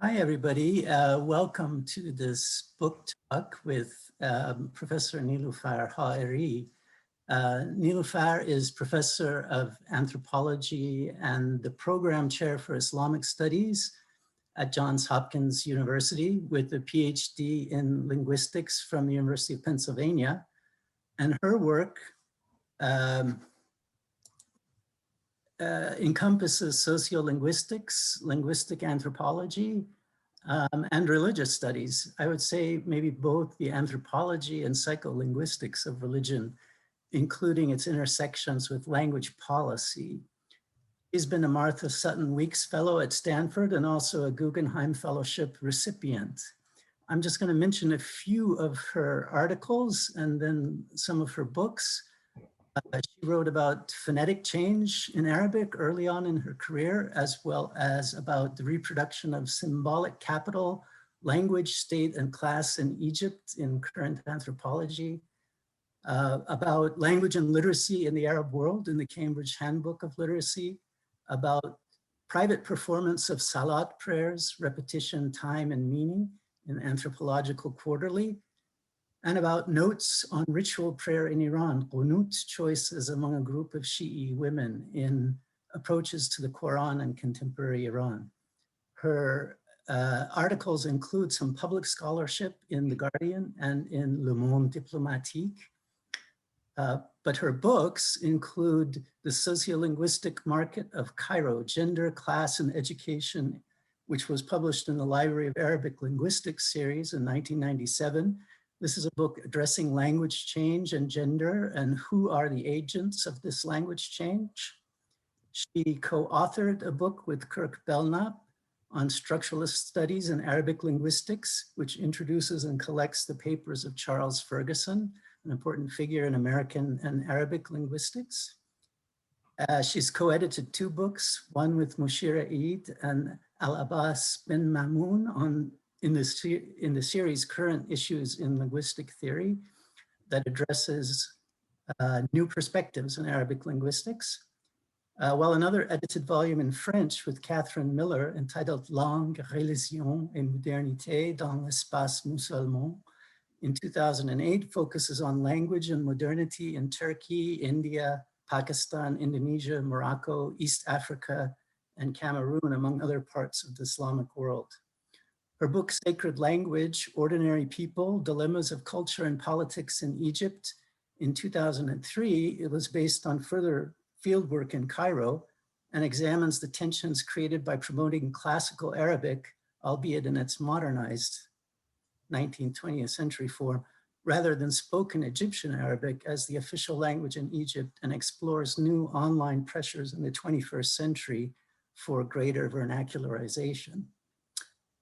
Hi, everybody. Welcome to this book talk with Professor Niloufar Haeri. Niloufar is professor of anthropology and the program chair for Islamic studies at Johns Hopkins University with a PhD in linguistics from the University of Pennsylvania. And her work encompasses sociolinguistics, linguistic anthropology, and religious studies. I would say maybe both the anthropology and psycholinguistics of religion, including its intersections with language policy. He's been a Martha Sutton Weeks Fellow at Stanford and also a Guggenheim Fellowship recipient. I'm just going to mention a few of her articles and then some of her books. She wrote about phonetic change in Arabic early on in her career, as well as about the reproduction of symbolic capital, language, state, and class in Egypt in current anthropology, about language and literacy in the Arab world in the Cambridge Handbook of Literacy, about private performance of salat prayers, repetition, time, and meaning in Anthropological Quarterly, and about notes on ritual prayer in Iran, qunut choices among a group of Shi'i women in approaches to the Quran and contemporary Iran. Her articles include some public scholarship in The Guardian and in Le Monde Diplomatique, but her books include The Sociolinguistic Market of Cairo, Gender, Class, and Education, which was published in the Library of Arabic Linguistics series in 1997. This is a book addressing language change and gender and who are the agents of this language change. She co-authored a book with Kirk Belknap on structuralist studies in Arabic linguistics, which introduces and collects the papers of Charles Ferguson, an important figure in American and Arabic linguistics. She's co-edited two books, one with Mushira Eid and Al-Abbas bin Mamoun on in the series Current Issues in Linguistic Theory that addresses new perspectives in Arabic linguistics, while another edited volume in French with Catherine Miller entitled Langue, Religion et Modernité dans l'espace musulman in 2008 focuses on language and modernity in Turkey, India, Pakistan, Indonesia, Morocco, East Africa, and Cameroon, among other parts of the Islamic world. Her book, Sacred Language, Ordinary People, Dilemmas of Culture and Politics in Egypt, in 2003, it was based on further fieldwork in Cairo and examines the tensions created by promoting classical Arabic, albeit in its modernized 19th, 20th century form, rather than spoken Egyptian Arabic as the official language in Egypt, and explores new online pressures in the 21st century for greater vernacularization.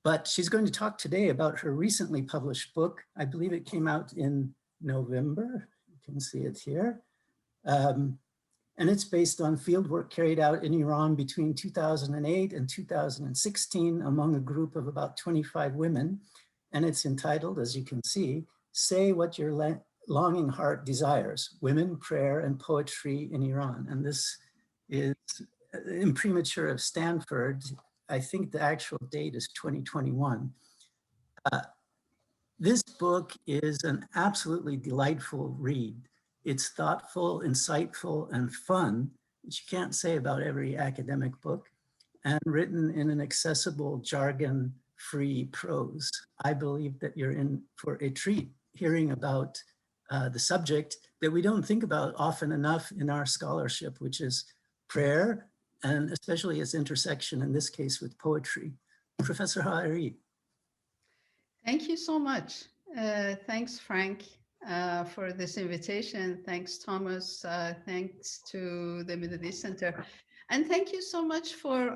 But she's going to talk today about her recently published book. I believe it came out in November. You can see it here. And it's based on fieldwork carried out in Iran between 2008 and 2016 among a group of about 25 women. And it's entitled, as you can see, Say What Your Longing Heart Desires, Women, Prayer, and Poetry in Iran. And this is imprimatur of Stanford. I think the actual date is 2021. This book is an absolutely delightful read. It's thoughtful, insightful, and fun, which you can't say about every academic book, and written in an accessible, jargon-free prose. I believe that you're in for a treat hearing about the subject that we don't think about often enough in our scholarship, which is prayer, and especially its intersection, in this case, with poetry. Professor Haeri. Thank you so much. Thanks, Frank, for this invitation. Thanks, Thomas. Thanks to the Middle East Center. And thank you so much for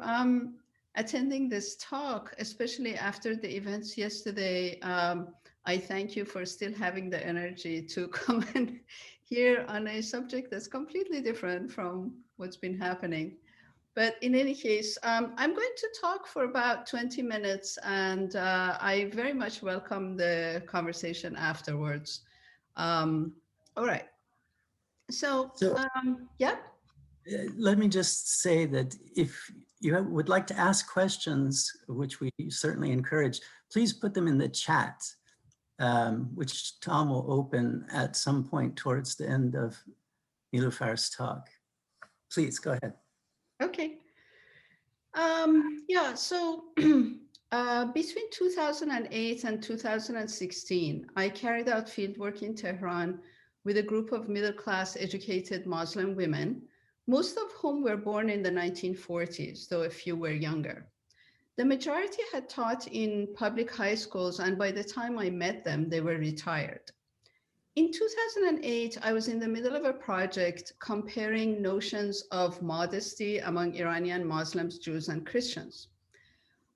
attending this talk, especially after the events yesterday. I thank you for still having the energy to come and hear on a subject that's completely different from what's been happening. But in any case, I'm going to talk for about 20 minutes, and I very much welcome the conversation afterwards. All right. So yeah. Let me just say that if you would like to ask questions, which we certainly encourage, please put them in the chat, which Tom will open at some point towards the end of Niloufer's talk. Please go ahead. Okay. Yeah, so between 2008 and 2016, I carried out fieldwork in Tehran with a group of middle-class educated Muslim women, most of whom were born in the 1940s, though a few were younger. The majority had taught in public high schools, and by the time I met them, they were retired. In 2008, I was in the middle of a project comparing notions of modesty among Iranian Muslims, Jews, and Christians.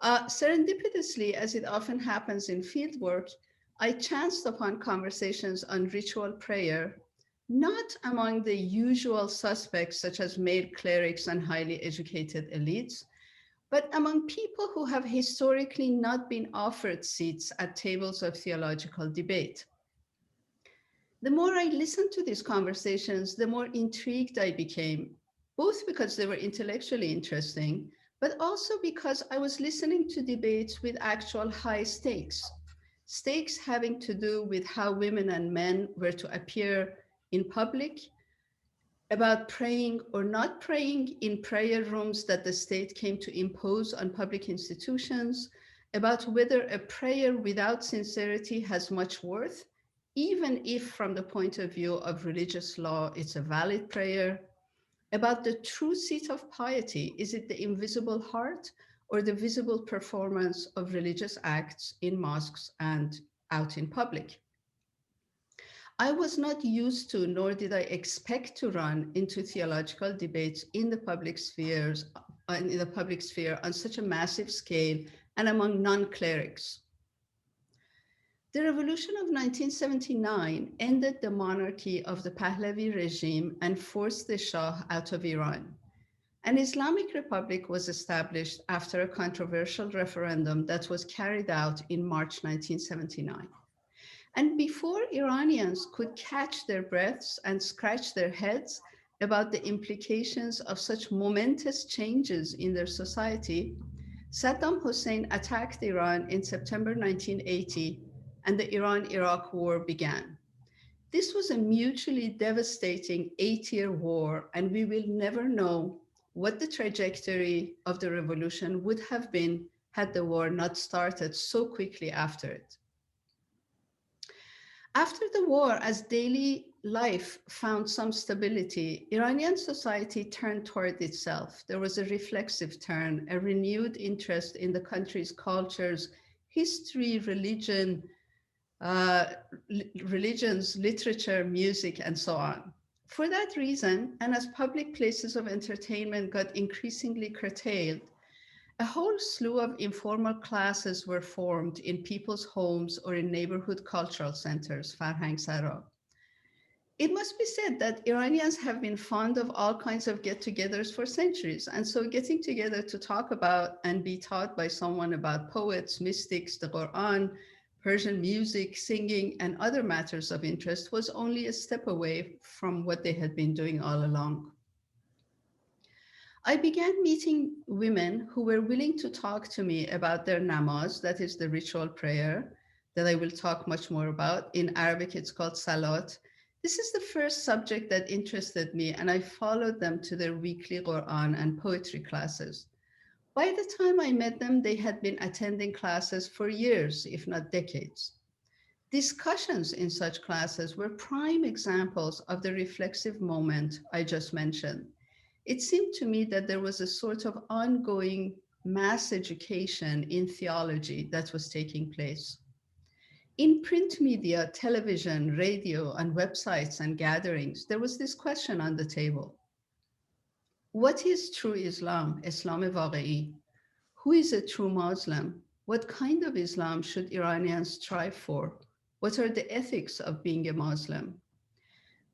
Serendipitously, as it often happens in fieldwork, I chanced upon conversations on ritual prayer, not among the usual suspects, such as male clerics and highly educated elites, but among people who have historically not been offered seats at tables of theological debate. The more I listened to these conversations, the more intrigued I became, both because they were intellectually interesting, but also because I was listening to debates with actual high stakes, stakes having to do with how women and men were to appear in public, about praying or not praying in prayer rooms that the state came to impose on public institutions, about whether a prayer without sincerity has much worth, even if from the point of view of religious law, it's a valid prayer, about the true seat of piety. Is it the invisible heart or the visible performance of religious acts in mosques and out in public? I was not used to, nor did I expect to run into theological debates in the public sphere on such a massive scale and among non-clerics. The revolution of 1979 ended the monarchy of the Pahlavi regime and forced the Shah out of Iran. An Islamic Republic was established after a controversial referendum that was carried out in March 1979. And before Iranians could catch their breaths and scratch their heads about the implications of such momentous changes in their society, Saddam Hussein attacked Iran in September 1980, and the Iran-Iraq War began. This was a mutually devastating 8-year war, and we will never know what the trajectory of the revolution would have been had the war not started so quickly after it. After the war, as daily life found some stability, Iranian society turned toward itself. There was a reflexive turn, a renewed interest in the country's cultures, history, religions, literature, music, and so on. For that reason, and as public places of entertainment got increasingly curtailed, a whole slew of informal classes were formed in people's homes or in neighborhood cultural centers, Farhang Sara. It must be said that Iranians have been fond of all kinds of get-togethers for centuries, and so getting together to talk about and be taught by someone about poets, mystics, the Quran, Persian music, singing, and other matters of interest was only a step away from what they had been doing all along. I began meeting women who were willing to talk to me about their namaz, that is the ritual prayer that I will talk much more about. In Arabic, it's called salat. This is the first subject that interested me, and I followed them to their weekly Quran and poetry classes. By the time I met them, they had been attending classes for years, if not decades. Discussions in such classes were prime examples of the reflexive moment I just mentioned. It seemed to me that there was a sort of ongoing mass education in theology that was taking place. In print media, television, radio, and websites and gatherings, there was this question on the table. What is true Islam, Islam Waqai? Who is a true Muslim? What kind of Islam should Iranians strive for? What are the ethics of being a Muslim?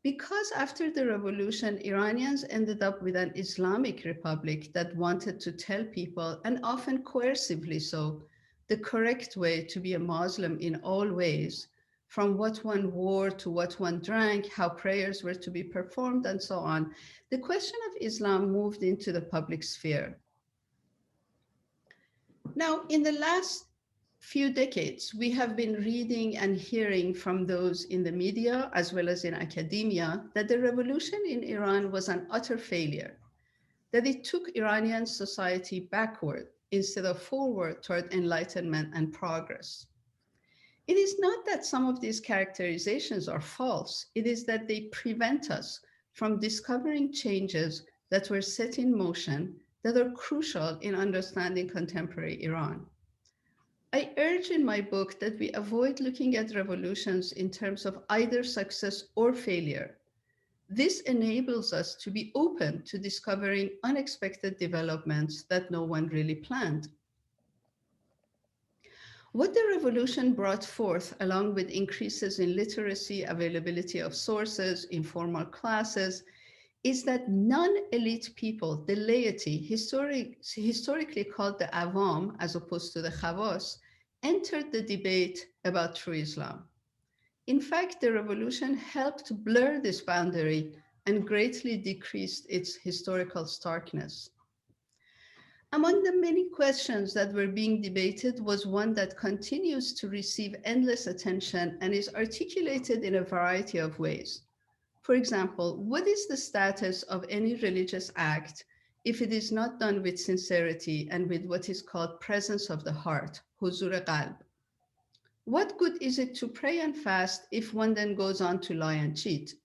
Because after the revolution, Iranians ended up with an Islamic republic that wanted to tell people, and often coercively so, the correct way to be a Muslim in all ways, from what one wore to what one drank, how prayers were to be performed, and so on. The question of Islam moved into the public sphere. Now, in the last few decades, we have been reading and hearing from those in the media as well as in academia that the revolution in Iran was an utter failure, that it took Iranian society backward instead of forward toward enlightenment and progress. It is not that some of these characterizations are false, it is that they prevent us from discovering changes that were set in motion that are crucial in understanding contemporary Iran. I urge in my book that we avoid looking at revolutions in terms of either success or failure. This enables us to be open to discovering unexpected developments that no one really planned. What the revolution brought forth, along with increases in literacy, availability of sources, informal classes, is that non-elite people, the laity, historically called the awam as opposed to the khawas, entered the debate about true Islam. In fact, the revolution helped blur this boundary and greatly decreased its historical starkness. Among the many questions that were being debated was one that continues to receive endless attention and is articulated in a variety of ways. For example, what is the status of any religious act if it is not done with sincerity and with what is called presence of the heart, huzur qalb? What good is it to pray and fast if one then goes on to lie and cheat?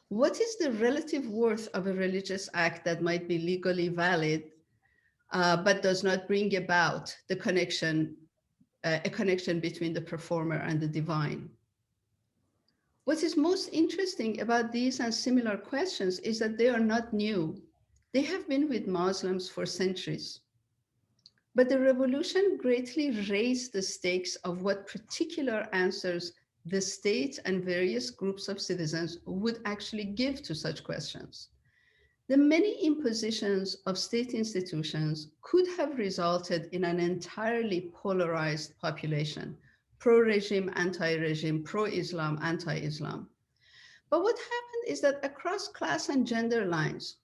What is the relative worth of a religious act that might be legally valid, but does not bring about the connection, a connection between the performer and the divine? What is most interesting about these and similar questions is that they are not new. They have been with Muslims for centuries. But the revolution greatly raised the stakes of what particular answers the state and various groups of citizens would actually give to such questions. The many impositions of state institutions could have resulted in an entirely polarized population, pro-regime, anti-regime, pro-Islam, anti-Islam. But what happened is that across class and gender lines,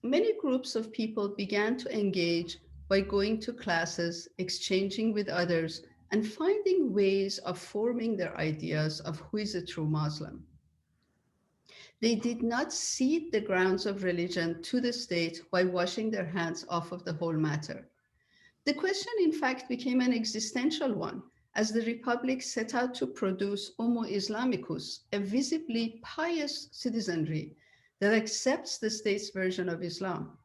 many groups of people began to engage by going to classes, exchanging with others, and finding ways of forming their ideas of who is a true Muslim. They did not cede the grounds of religion to the state by washing their hands off of the whole matter. The question, in fact, became an existential one as the Republic set out to produce Homo Islamicus, a visibly pious citizenry that accepts the state's version of Islam.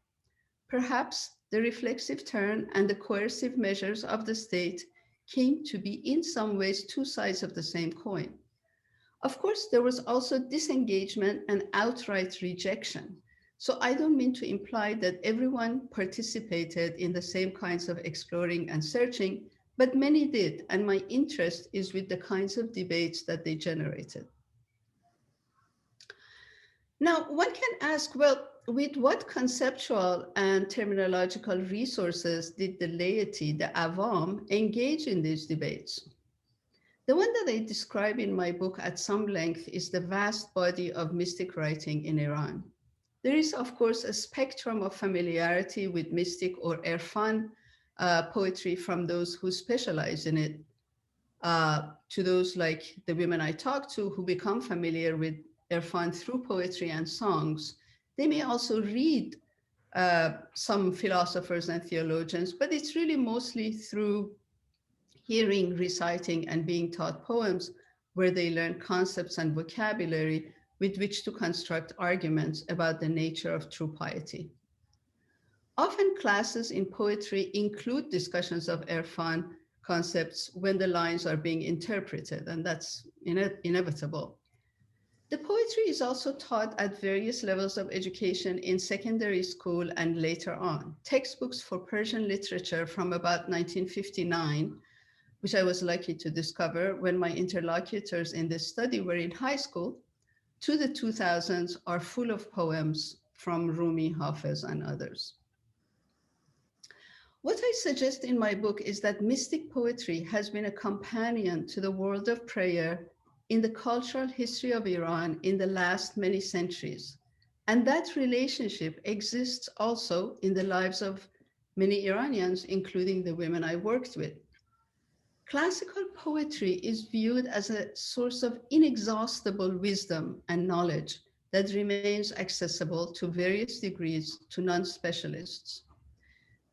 Perhaps the reflexive turn and the coercive measures of the state came to be in some ways two sides of the same coin. Of course, there was also disengagement and outright rejection. So I don't mean to imply that everyone participated in the same kinds of exploring and searching, but many did, and my interest is with the kinds of debates that they generated. Now, one can ask, well, with what conceptual and terminological resources did the laity, the awam, engage in these debates? The one that I describe in my book at some length is the vast body of mystic writing in Iran. There is, of course, a spectrum of familiarity with mystic or irfan poetry from those who specialize in it, to those like the women I talk to who become familiar with irfan through poetry and songs. They may also read some philosophers and theologians, but it's really mostly through hearing, reciting, and being taught poems where they learn concepts and vocabulary with which to construct arguments about the nature of true piety. Often classes in poetry include discussions of irfan concepts when the lines are being interpreted, and that's inevitable. The poetry is also taught at various levels of education in secondary school and later on. Textbooks for Persian literature from about 1959, which I was lucky to discover when my interlocutors in this study were in high school, to the 2000s are full of poems from Rumi, Hafiz, and others. What I suggest in my book is that mystic poetry has been a companion to the world of prayer in the cultural history of Iran in the last many centuries. And that relationship exists also in the lives of many Iranians, including the women I worked with. Classical poetry is viewed as a source of inexhaustible wisdom and knowledge that remains accessible to various degrees to non-specialists.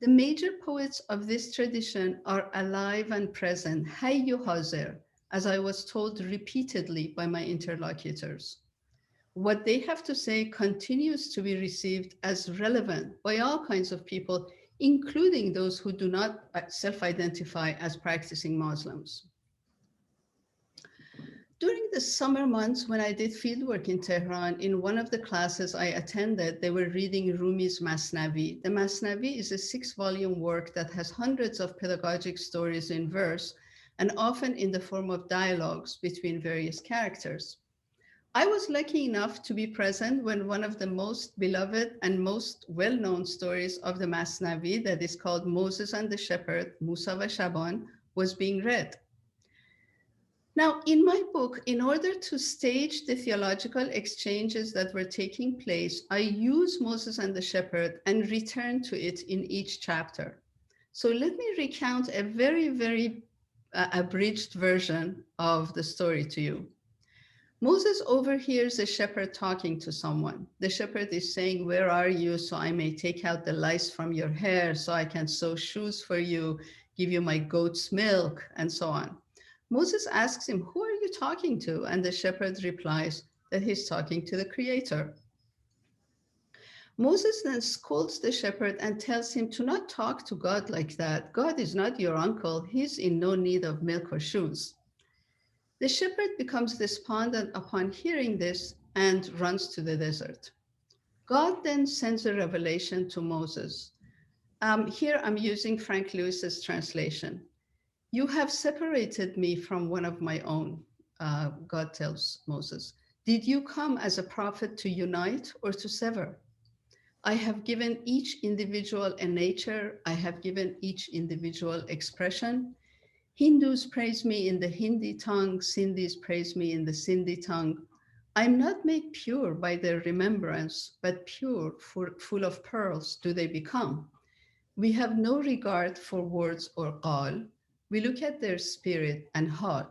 The major poets of this tradition are alive and present, hayyu hazir, as I was told repeatedly by my interlocutors. What they have to say continues to be received as relevant by all kinds of people, including those who do not self-identify as practicing Muslims. During the summer months when I did fieldwork in Tehran, in one of the classes I attended, they were reading Rumi's Masnavi. The Masnavi is a 6-volume work that has hundreds of pedagogic stories in verse and often in the form of dialogues between various characters. I was lucky enough to be present when one of the most beloved and most well-known stories of the Masnavi, that is called Moses and the Shepherd, Musa wa Shaban, was being read. Now, in my book, in order to stage the theological exchanges that were taking place, I use Moses and the Shepherd and return to it in each chapter. So let me recount a very, very abridged version of the story to you. Moses overhears a shepherd talking to someone. The shepherd is saying, "Where are you, so I may take out the lice from your hair, so I can sew shoes for you, give you my goat's milk," and so on. Moses asks him, "Who are you talking to?" And the shepherd replies that he's talking to the Creator. Moses then scolds the shepherd and tells him to not talk to God like that. God is not your uncle. He's in no need of milk or shoes. The shepherd becomes despondent upon hearing this and runs to the desert. God then sends a revelation to Moses. Here I'm using Frank Lewis's translation. "You have separated me from one of my own," God tells Moses. "Did you come as a prophet to unite or to sever? I have given each individual a nature. I have given each individual expression. Hindus praise me in the Hindi tongue. Sindhis praise me in the Sindhi tongue. I'm not made pure by their remembrance, but pure, full of pearls do they become. We have no regard for words or qal. We look at their spirit and hal."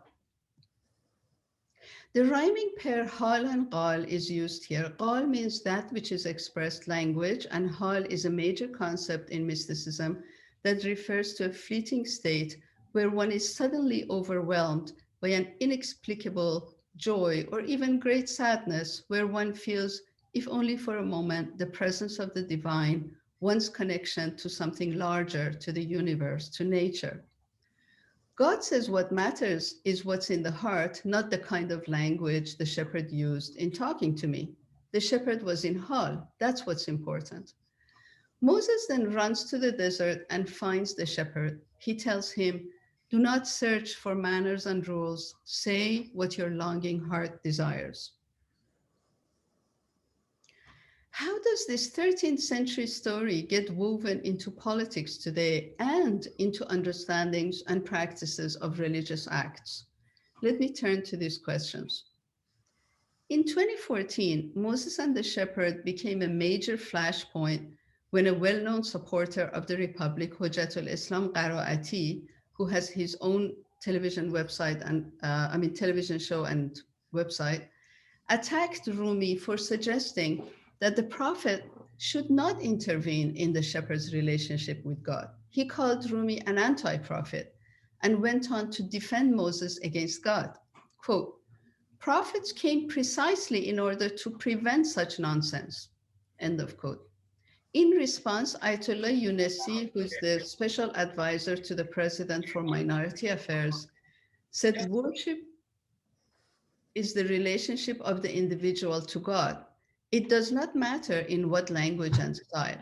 The rhyming pair hal and qal is used here. Qal means that which is expressed language, and hal is a major concept in mysticism that refers to a fleeting state where one is suddenly overwhelmed by an inexplicable joy or even great sadness, where one feels, if only for a moment, the presence of the divine, one's connection to something larger, to the universe, to nature. God says what matters is what's in the heart, not the kind of language the shepherd used in talking to me. The shepherd was in hal. That's what's important. Moses then runs to the desert and finds the shepherd. He tells him, "Do not search for manners and rules. Say what your longing heart desires." How does this 13th century story get woven into politics today and into understandings and practices of religious acts? Let me turn to these questions. In 2014, Moses and the Shepherd became a major flashpoint when a well-known supporter of the Republic, Hujjatul Islam Qaraati, who has his own television website and television show and website, attacked Rumi for suggesting that the prophet should not intervene in the shepherd's relationship with God. He called Rumi an anti-prophet and went on to defend Moses against God. Quote, "Prophets came precisely in order to prevent such nonsense," end of quote. In response, Ayatollah Younesi, who's the special advisor to the president for minority affairs, said worship is the relationship of the individual to God. It does not matter in what language and style.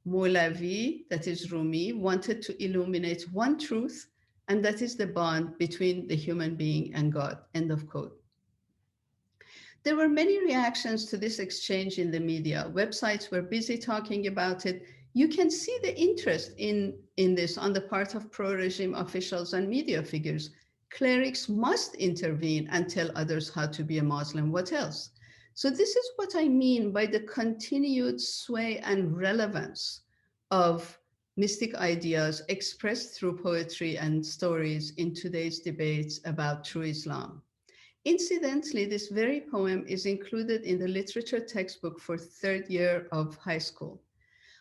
Molavi, that is Rumi, wanted to illuminate one truth, and that is the bond between the human being and God, end of quote. There were many reactions to this exchange in the media. Websites were busy talking about it. You can see the interest in this on the part of pro-regime officials and media figures. Clerics must intervene and tell others how to be a Muslim. What else? So this is what I mean by the continued sway and relevance of mystic ideas expressed through poetry and stories in today's debates about true Islam. Incidentally, this very poem is included in the literature textbook for third year of high school.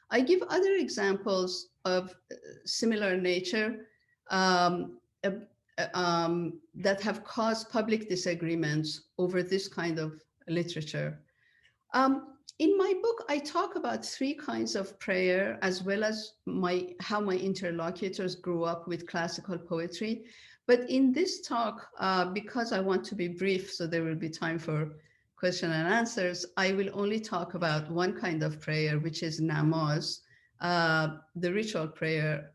I give other examples of similar nature that have caused public disagreements over this kind of literature. In my book, I talk about three kinds of prayer, as well as how my interlocutors grew up with classical poetry. But in this talk, because I want to be brief, so there will be time for question and answers, I will only talk about one kind of prayer, which is namaz, the ritual prayer,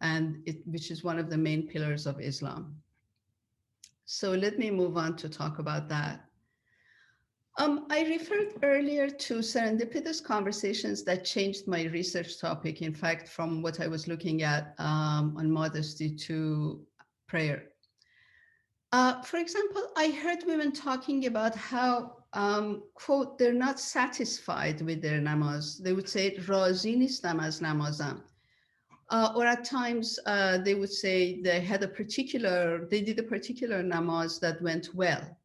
which is one of the main pillars of Islam. So let me move on to talk about that. I referred earlier to serendipitous conversations that changed my research topic, in fact, from what I was looking at on modesty to prayer. For example, I heard women talking about how, quote, they're not satisfied with their namaz. They would say, razi nistam az namazam. Or at times they would say they did a particular namaz that went well.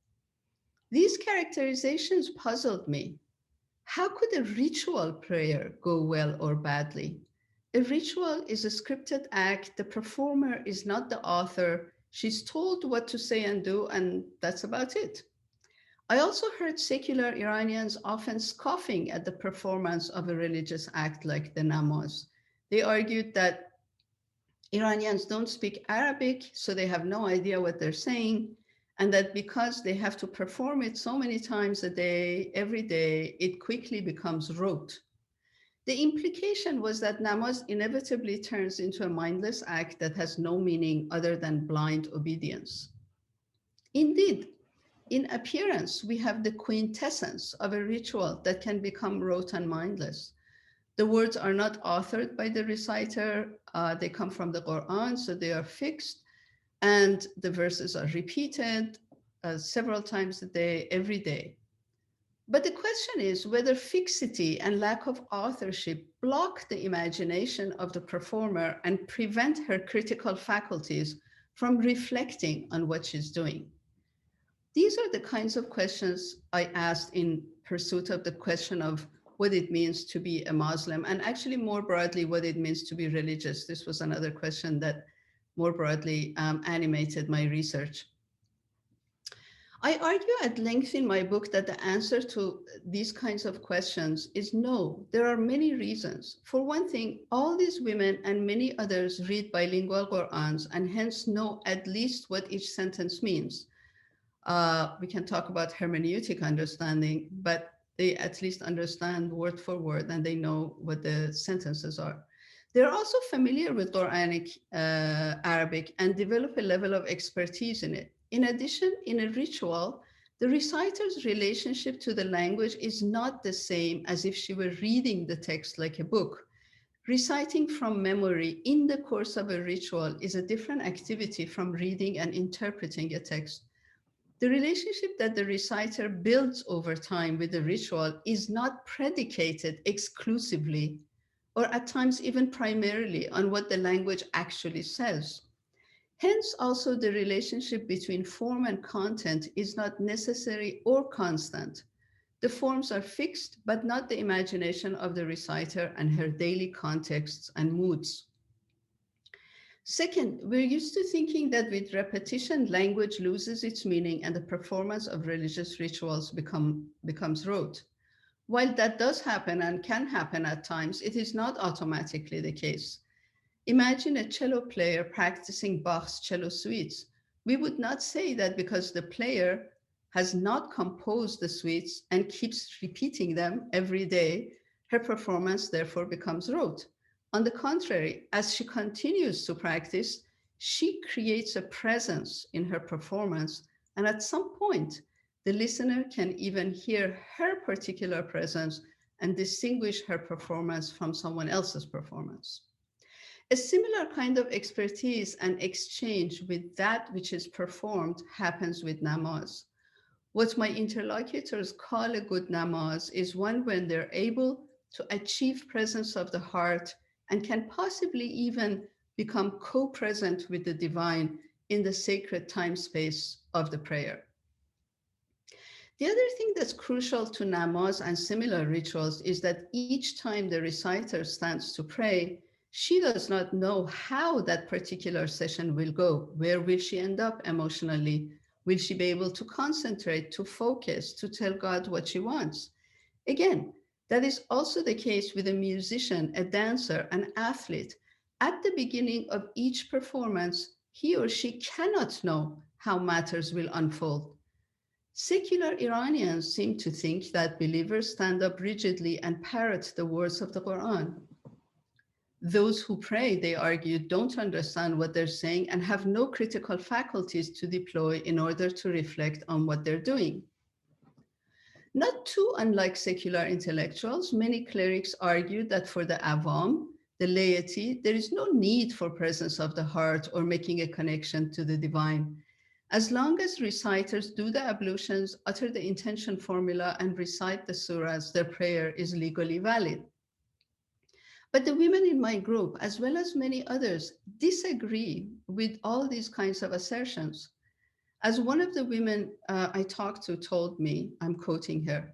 These characterizations puzzled me. How could a ritual prayer go well or badly? A ritual is a scripted act. The performer is not the author. She's told what to say and do, and that's about it. I also heard secular Iranians often scoffing at the performance of a religious act like the namaz. They argued that Iranians don't speak Arabic, so they have no idea what they're saying, and that because they have to perform it so many times a day, every day, it quickly becomes rote. The implication was that namaz inevitably turns into a mindless act that has no meaning other than blind obedience. Indeed, in appearance, we have the quintessence of a ritual that can become rote and mindless. The words are not authored by the reciter. They come from the Quran, so they are fixed. And the verses are repeated several times a day, every day. But the question is whether fixity and lack of authorship block the imagination of the performer and prevent her critical faculties from reflecting on what she's doing. These are the kinds of questions I asked in pursuit of the question of what it means to be a Muslim, and actually more broadly, what it means to be religious. This was another question that more broadly animated my research. I argue at length in my book that the answer to these kinds of questions is no. There are many reasons. For one thing, all these women and many others read bilingual Qurans and hence know at least what each sentence means. We can talk about hermeneutic understanding, but they at least understand word for word and they know what the sentences are. They're also familiar with Quranic Arabic and develop a level of expertise in it. In addition, in a ritual, the reciter's relationship to the language is not the same as if she were reading the text like a book. Reciting from memory in the course of a ritual is a different activity from reading and interpreting a text. The relationship that the reciter builds over time with the ritual is not predicated exclusively, or at times even primarily, on what the language actually says. Hence, also the relationship between form and content is not necessary or constant. The forms are fixed, but not the imagination of the reciter and her daily contexts and moods. Second, we're used to thinking that with repetition, language loses its meaning and the performance of religious rituals becomes rote. While that does happen and can happen at times, it is not automatically the case. Imagine a cello player practicing Bach's cello suites. We would not say that because the player has not composed the suites and keeps repeating them every day, her performance therefore becomes rote. On the contrary, as she continues to practice, she creates a presence in her performance, and at some point, the listener can even hear her particular presence and distinguish her performance from someone else's performance. A similar kind of expertise and exchange with that which is performed happens with namaz. What my interlocutors call a good namaz is one when they're able to achieve presence of the heart and can possibly even become co-present with the divine in the sacred time space of the prayer. The other thing that's crucial to namaz and similar rituals is that each time the reciter stands to pray, she does not know how that particular session will go. Where will she end up emotionally? Will she be able to concentrate, to focus, to tell God what she wants? Again, that is also the case with a musician, a dancer, an athlete. At the beginning of each performance, he or she cannot know how matters will unfold. Secular Iranians seem to think that believers stand up rigidly and parrot the words of the Quran. Those who pray, they argue, don't understand what they're saying and have no critical faculties to deploy in order to reflect on what they're doing. Not too unlike secular intellectuals, many clerics argue that for the awam, the laity, there is no need for presence of the heart or making a connection to the divine. As long as reciters do the ablutions, utter the intention formula, and recite the surahs, their prayer is legally valid. But the women in my group, as well as many others, disagree with all these kinds of assertions. As one of the women I talked to told me, I'm quoting her,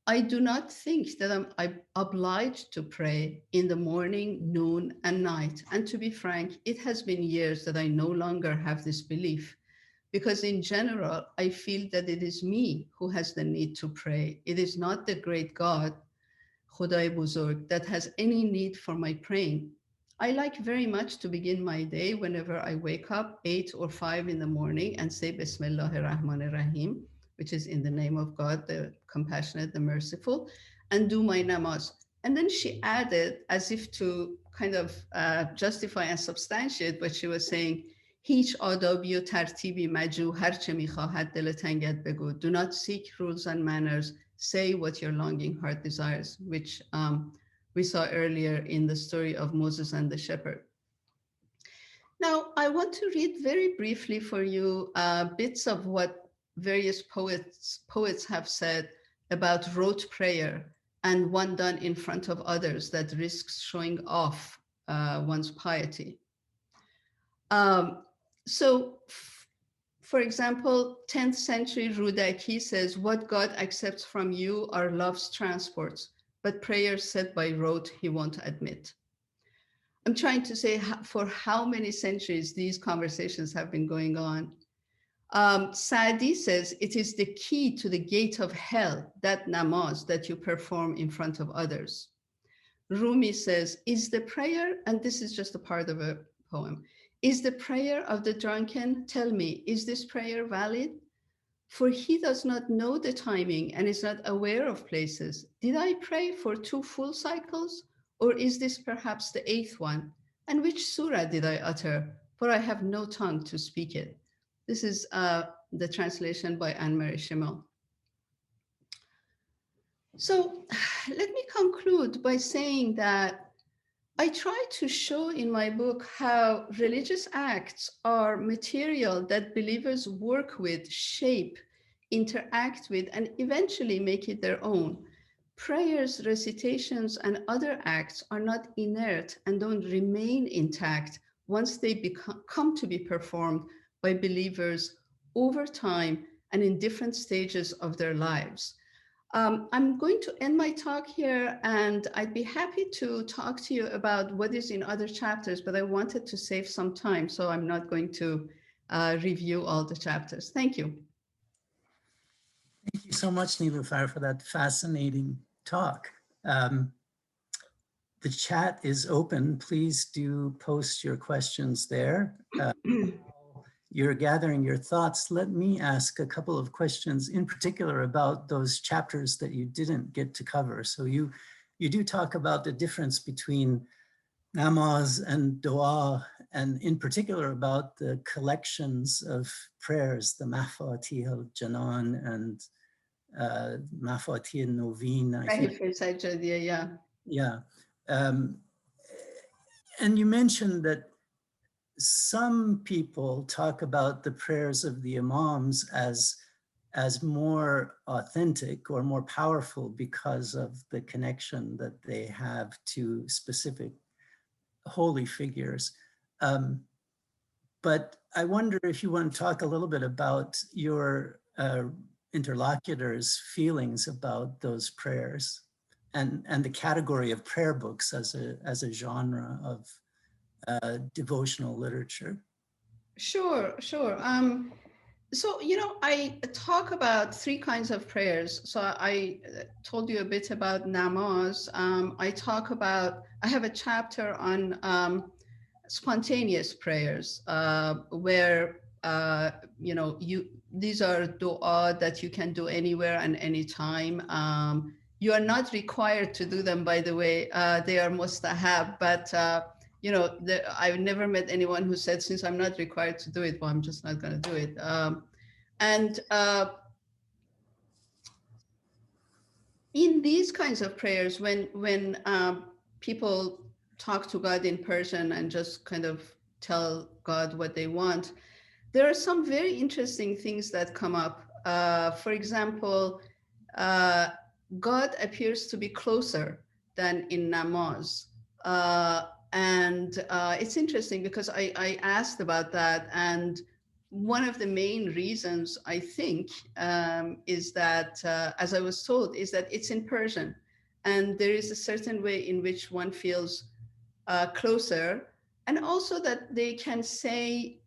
I do not think that I'm obliged to pray in the morning, noon, and night. And to be frank, it has been years that I no longer have this belief. Because in general, I feel that it is me who has the need to pray. It is not the great God, Khuday Buzurg, that has any need for my praying. I like very much to begin my day whenever I wake up 8 or 5 in the morning and say Bismillahir Rahmanir Rahim, which is in the name of God, the compassionate, the merciful, and do my namaz. And then she added, as if to kind of justify and substantiate what she was saying, هیچ آدابی و ترتیبی مجو هر چه میخواهد دل تنگت بگو. Do not seek rules and manners. Say what your longing heart desires, which we saw earlier in the story of Moses and the shepherd. Now, I want to read very briefly for you bits of what various poets have said about rote prayer and one done in front of others that risks showing off one's piety. So, for example, 10th century Rudaki says, what God accepts from you are love's transports, but prayers said by rote he won't admit. I'm trying to say for how many centuries these conversations have been going on. Saadi says, it is the key to the gate of hell, that namaz that you perform in front of others. Rumi says, is the prayer, and this is just a part of a poem, is the prayer of the drunken, tell me, is this prayer valid? For he does not know the timing and is not aware of places. Did I pray for 2 full cycles? Or is this perhaps the 8th one? And which surah did I utter? For I have no tongue to speak it. This is the translation by Anne-Marie Schimmel. So let me conclude by saying that I try to show in my book how religious acts are material that believers work with, shape, interact with, and eventually make it their own. Prayers, recitations, and other acts are not inert and don't remain intact once they come to be performed by believers over time and in different stages of their lives. I'm going to end my talk here, and I'd be happy to talk to you about what is in other chapters, but I wanted to save some time, so I'm not going to review all the chapters. Thank you. Thank you so much, Niloufar, for that fascinating talk. The chat is open. Please do post your questions there. You're gathering your thoughts. Let me ask a couple of questions in particular about those chapters that you didn't get to cover. So you do talk about the difference between namaz and dua, and in particular about the collections of prayers, the Mafatih al-Janan and Mafatih al-Novin, I think. Yeah. Yeah. And you mentioned that some people talk about the prayers of the imams as more authentic or more powerful because of the connection that they have to specific holy figures. But I wonder if you want to talk a little bit about your interlocutors' feelings about those prayers and the category of prayer books as a genre of devotional literature. Sure, sure. So, I talk about three kinds of prayers. So I told you a bit about namaz. I have a chapter on spontaneous prayers, where, these are dua that you can do anywhere and anytime. You are not required to do them, by the way. They are mustahab, but I've never met anyone who said, since I'm not required to do it, well, I'm just not going to do it. And in these kinds of prayers, when people talk to God in person and just kind of tell God what they want, there are some very interesting things that come up. For example, God appears to be closer than in namaz. And it's interesting because I asked about that. And one of the main reasons, I think, is that, as I was told, is that it's in Persian. And there is a certain way in which one feels closer. And also that they can say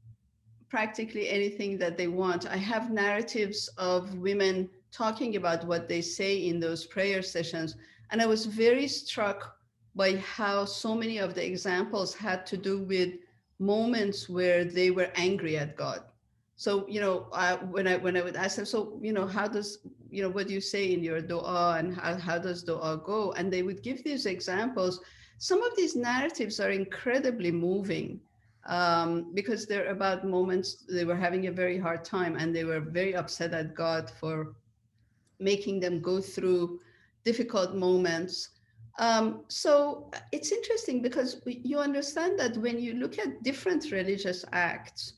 practically anything that they want. I have narratives of women talking about what they say in those prayer sessions. And I was very struck by how so many of the examples had to do with moments where they were angry at God. So, when I would ask them, so, how does, what do you say in your dua, and how does dua go? And they would give these examples. Some of these narratives are incredibly moving, because they're about moments they were having a very hard time, and they were very upset at God for making them go through difficult moments. So it's interesting because you understand that when you look at different religious acts,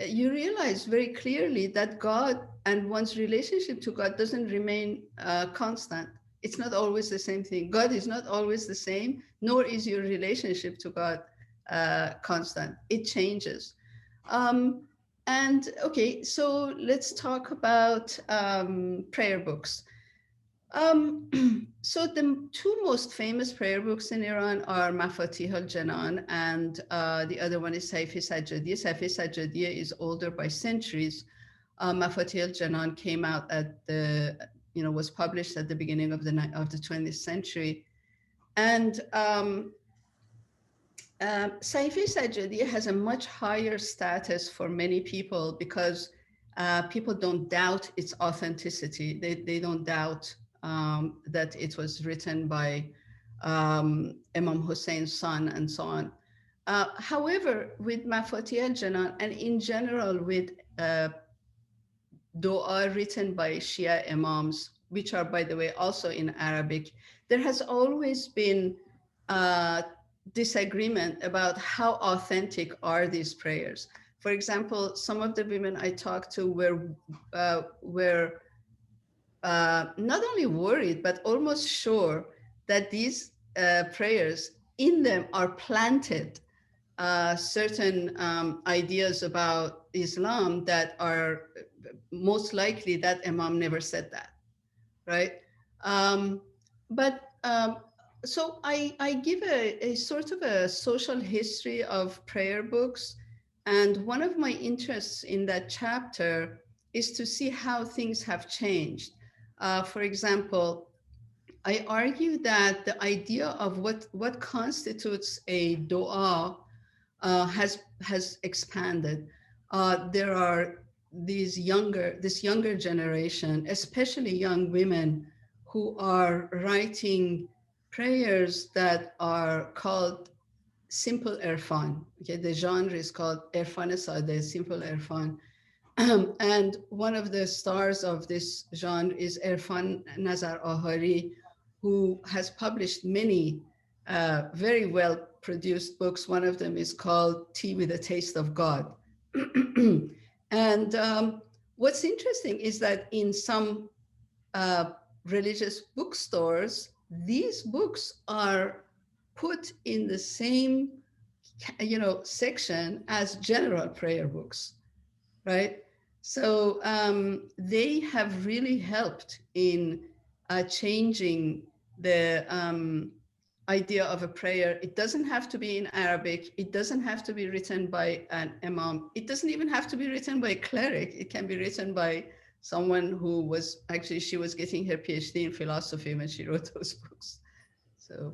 you realize very clearly that God and one's relationship to God doesn't remain constant. It's not always the same thing. God is not always the same, nor is your relationship to God constant. It changes. And okay, so let's talk about prayer books. So the two most famous prayer books in Iran are Mafatih al-Janan, and the other one is Sayf-i Sajjadiyya. Sayf-i Sajjadiyya is older by centuries. Mafatih al-Janan came out was published at the beginning of the 20th century. And Sayf-i Sajjadiyya has a much higher status for many people because people don't doubt its authenticity. They don't doubt that it was written by Imam Hussein's son and so on. However, with Mafatih al-Janan, and in general with dua written by Shia imams, which are, by the way, also in Arabic, there has always been disagreement about how authentic are these prayers. For example, some of the women I talked to were not only worried, but almost sure that these prayers, in them are planted certain ideas about Islam that are most likely that Imam never said that, right? So I give a sort of a social history of prayer books. And one of my interests in that chapter is to see how things have changed. For example, I argue that the idea of what constitutes a dua has expanded. There are this younger generation, especially young women, who are writing prayers that are called simple Irfan. Okay, the genre is called Irfan Sadeh, simple Irfan. And one of the stars of this genre is Irfan Nazar Ahari, who has published many very well produced books. One of them is called Tea with a Taste of God. And what's interesting is that in some religious bookstores, these books are put in the same section as general prayer books, right? So they have really helped in changing the idea of a prayer. It doesn't have to be in Arabic. It doesn't have to be written by an imam. It doesn't even have to be written by a cleric. It can be written by someone who was actually, she was getting her PhD in philosophy when she wrote those books. So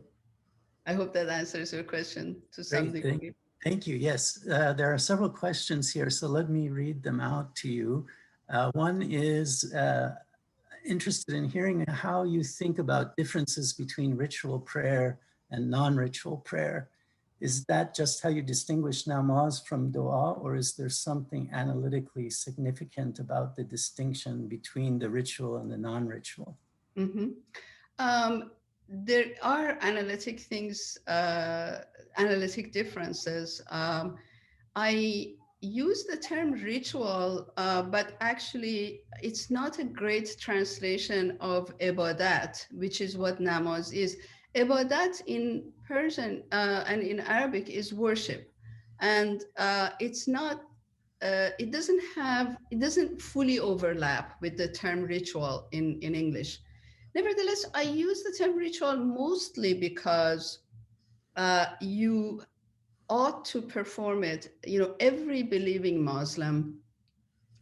I hope that answers your question to some Great, degree. thank you. Yes, there are several questions here, so let me read them out to you. One is interested in hearing how you think about differences between ritual prayer and non-ritual prayer. Is that just how you distinguish namaz from dua, or is there something analytically significant about the distinction between the ritual and the non-ritual? Mm-hmm. There are analytic things, analytic differences. I use the term ritual, but actually it's not a great translation of ibadat, which is what namaz is. Ibadat in Persian and in Arabic is worship. And it's not, it doesn't fully overlap with the term ritual in English. Nevertheless, I use the term ritual mostly because you ought to perform it. Every believing Muslim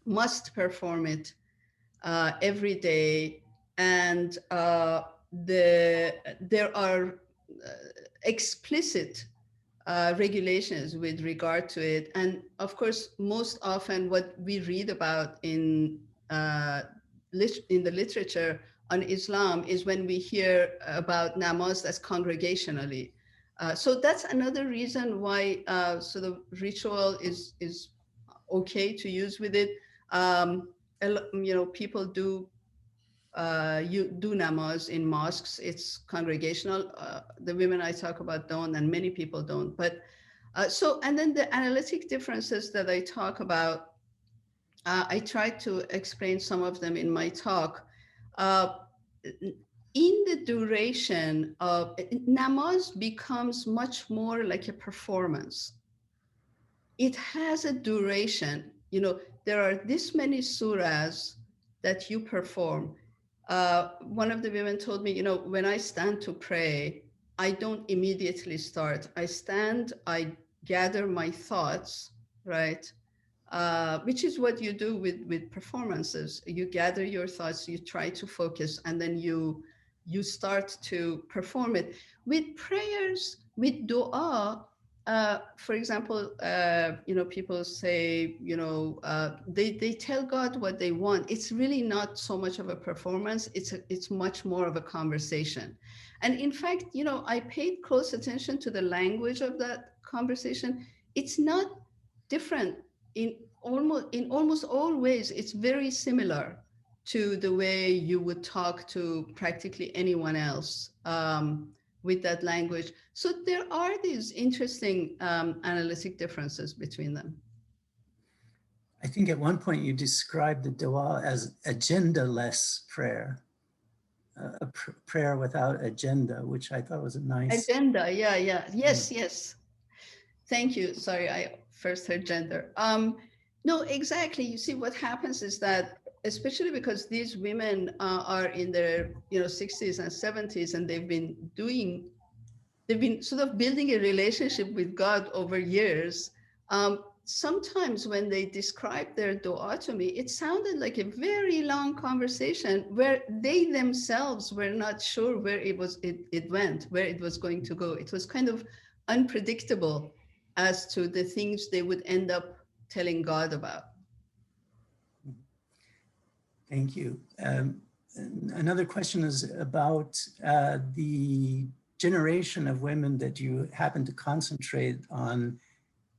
must perform it every day, and there are explicit regulations with regard to it. And of course, most often what we read about in the literature on Islam is when we hear about namaz that's congregationally. So that's another reason why sort of ritual is okay to use with it. People do you do namaz in mosques. It's congregational. The women I talk about don't, and many people don't. But and then the analytic differences that I talk about, I tried to explain some of them in my talk. In the duration of namaz becomes much more like a performance. It has a duration. There are this many surahs that you perform. One of the women told me, when I stand to pray, I don't immediately start. I stand, I gather my thoughts, right? Which is what you do with performances. You gather your thoughts, you try to focus, and then you start to perform it. With prayers, with dua, for example, people say, they tell God what they want. It's really not so much of a performance. It's much more of a conversation. And in fact, I paid close attention to the language of that conversation. It's not different in almost all ways. It's very similar to the way you would talk to practically anyone else with that language. So there are these interesting analytic differences between them. I think at one point you described the dua as agenda-less prayer, a prayer without agenda, which I thought was a nice. Agenda, yeah. Yes. Thank you. Sorry, I first heard gender. No, exactly. You see, what happens is that, especially because these women are in their 60s and 70s, and they've been sort of building a relationship with God over years. Sometimes when they described their dua to me, it sounded like a very long conversation where they themselves were not sure where it went, where it was going to go. It was kind of unpredictable as to the things they would end up telling God about. Thank you. Another question is about the generation of women that you happen to concentrate on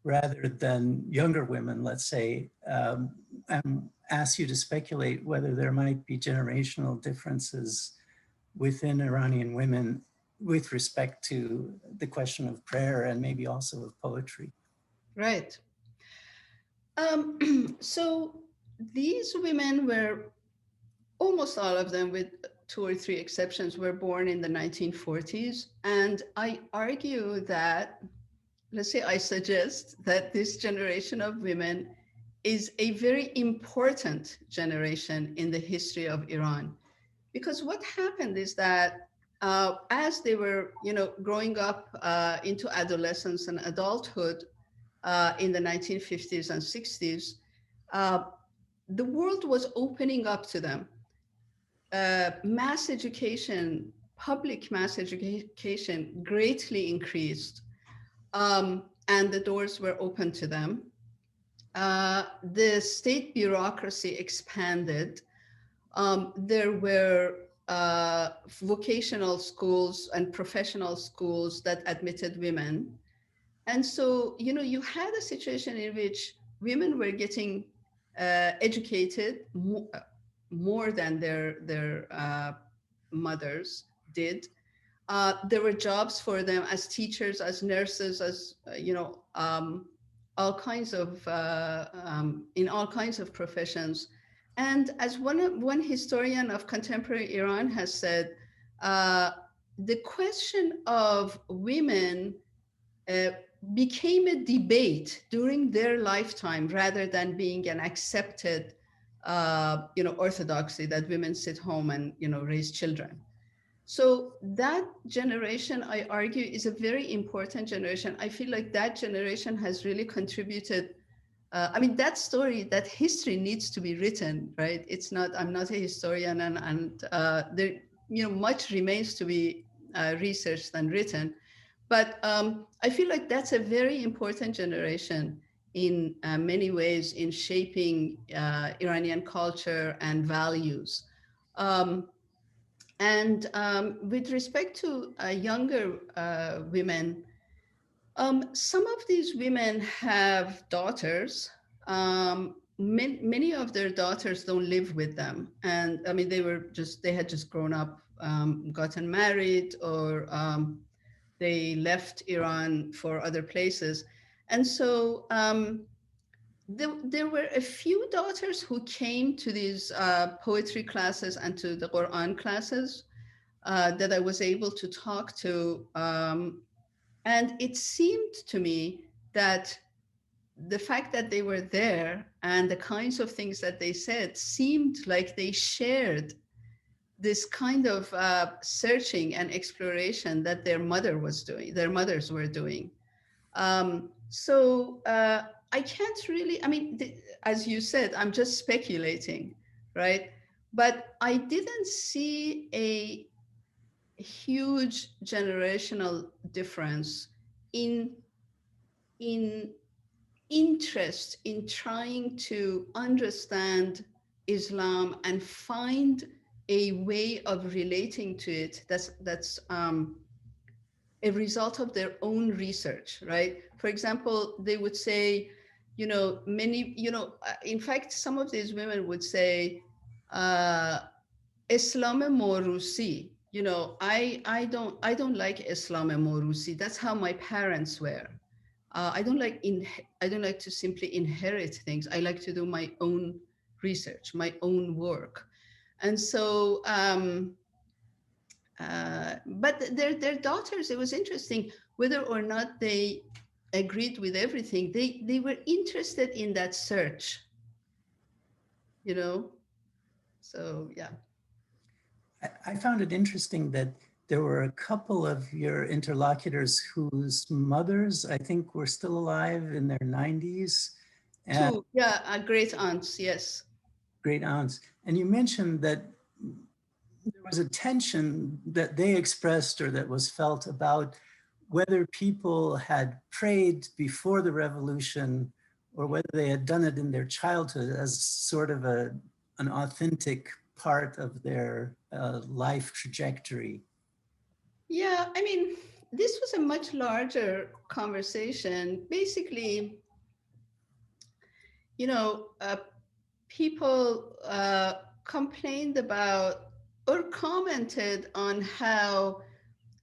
rather than younger women, let's say, and ask you to speculate whether there might be generational differences within Iranian women with respect to the question of prayer and maybe also of poetry. Right. So these women were, almost all of them with 2 or 3 exceptions, were born in the 1940s. And I argue that let's say I suggest that this generation of women is a very important generation in the history of Iran. Because what happened is that as they were, growing up into adolescence and adulthood in the 1950s and 60s, uh, the world was opening up to them. Mass education, public mass education greatly increased, and the doors were open to them. The state bureaucracy expanded. There were vocational schools and professional schools that admitted women. And so, you had a situation in which women were getting educated more than their mothers did. There were jobs for them as teachers, as nurses, as all kinds of in all kinds of professions. And as one historian of contemporary Iran has said, the question of women uh, became a debate during their lifetime rather than being an accepted, orthodoxy that women sit home and raise children. So that generation, I argue, is a very important generation. I feel like that generation has really contributed. I mean, that story, that history needs to be written, right? It's not, I'm not a historian, and there, much remains to be researched and written. But I feel like that's a very important generation in many ways in shaping Iranian culture and values. Um, and with respect to younger women, some of these women have daughters. Many of their daughters don't live with them. And I mean, they had just grown up, gotten married, or they left Iran for other places. And so there were a few daughters who came to these poetry classes and to the Quran classes that I was able to talk to. And it seemed to me that the fact that they were there and the kinds of things that they said seemed like they shared this kind of searching and exploration that their mothers were doing. So I can't really, I mean, as you said, I'm just speculating, right? But I didn't see a huge generational difference in in interest in trying to understand Islam and find a way of relating to it that's a result of their own research, right? For example, they would say, in fact, some of these women would say, Islam Morusi. I don't like Islam Morusi. That's how my parents were. I don't like to simply inherit things. I like to do my own research, my own work. And so, but their daughters, it was interesting whether or not they agreed with everything. They were interested in that search, you know. So yeah. I found it interesting that there were a couple of your interlocutors whose mothers, I think, were still alive in their 90s. And Two, yeah, great aunts, yes. great aunts. And you mentioned that there was a tension that they expressed or that was felt about whether people had prayed before the revolution or whether they had done it in their childhood as sort of an authentic part of their life trajectory. Yeah, I mean, this was a much larger conversation. Basically, people complained about or commented on how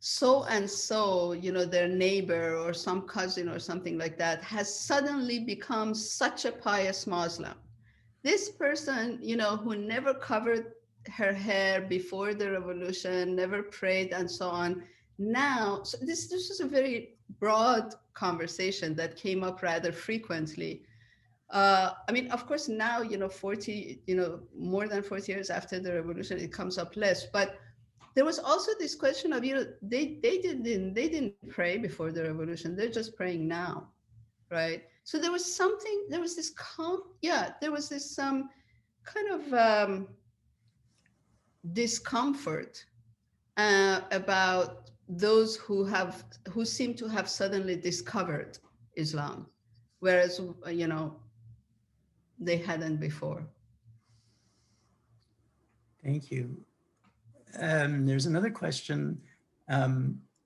so and so, their neighbor or some cousin or something like that, has suddenly become such a pious Muslim. This person, who never covered her hair before the revolution, never prayed, and so on. Now, so this is a very broad conversation that came up rather frequently. I mean, of course, now, 40, more than 40 years after the revolution, it comes up less. But there was also this question of, they didn't pray before the revolution. They're just praying now, right? So there was this kind of discomfort about those who seem to have suddenly discovered Islam, whereas they hadn't before. Thank you. There's another question